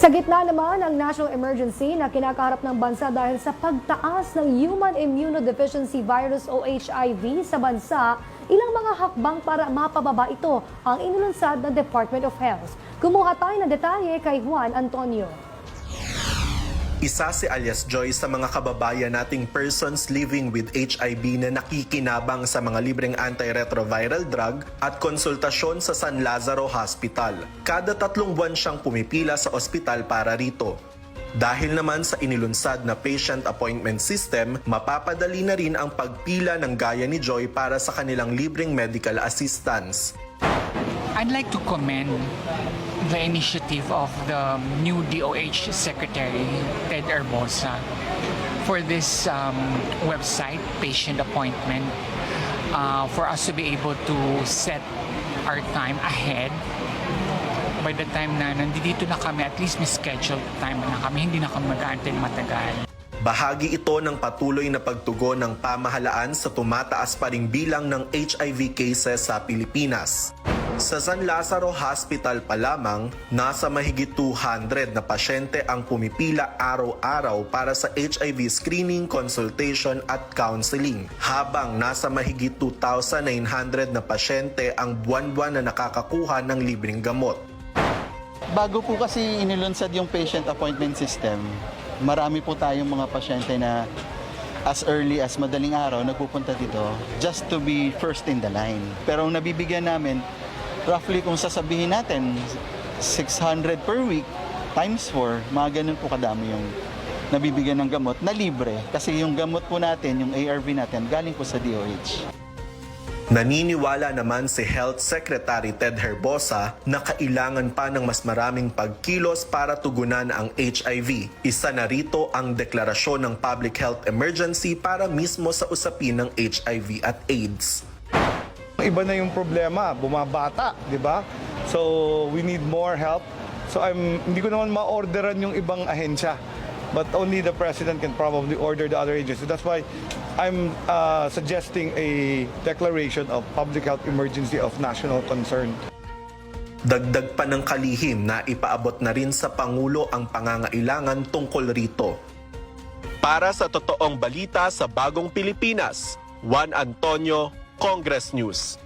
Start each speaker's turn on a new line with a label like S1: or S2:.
S1: Sa gitna naman ang national emergency na kinakaharap ng bansa dahil sa pagtaas ng Human Immunodeficiency Virus o HIV sa bansa, ilang mga hakbang para mapababa ito ang inulunsad ng Department of Health. Kumuha tayo ng detalye kay Juan Antonio.
S2: Isa si alias Joy sa mga kababayan nating persons living with HIV na nakikinabang sa mga libreng antiretroviral drug at konsultasyon sa San Lazaro Hospital. Kada 3 buwan siyang pumipila sa ospital para rito. Dahil naman sa inilunsad na patient appointment system, mapapadali na rin ang pagpila ng gaya ni Joy para sa kanilang libreng medical assistance.
S3: I'd like to commend the initiative of the new DOH Secretary, Ted Herbosa, for this website, patient appointment, for us to be able to set our time ahead. By the time na nandito na kami, at least may scheduled time na kami, hindi na kami mag-aantay matagal.
S2: Bahagi ito ng patuloy na pagtugon ng pamahalaan sa tumataas pa ring bilang ng HIV cases sa Pilipinas. Sa San Lazaro Hospital pa lamang, nasa mahigit 200 na pasyente ang pumipila araw-araw para sa HIV screening, consultation at counseling, habang nasa mahigit 2,900 na pasyente ang buwan-buwan na nakakakuha ng libreng gamot.
S4: Bago po kasi inilunsad yung patient appointment system, marami po tayong mga pasyente na as early as madaling araw nagpupunta dito just to be first in the line. Pero ang nabibigyan namin, roughly kung sasabihin natin 600 per week times 4, mga ganun po kadami yung nabibigyan ng gamot na libre. Kasi yung gamot po natin, yung ARV natin, galing po sa DOH.
S2: Naniniwala naman si Health Secretary Ted Herbosa na kailangan pa ng mas maraming pagkilos para tugunan ang HIV. Isa na rito ang deklarasyon ng public health emergency para mismo sa usapin ng HIV at AIDS.
S5: Iba na yung problema, bumabata, di ba? So we need more help. So hindi ko naman ma-orderan yung ibang ahensya. But only the President can probably order the other agencies. That's why I'm suggesting a declaration of public health emergency of national concern.
S2: Dagdag pa ng kalihim na ipaabot na rin sa Pangulo ang pangangailangan tungkol rito. Para sa totoong balita sa Bagong Pilipinas, Juan Antonio, Congress News.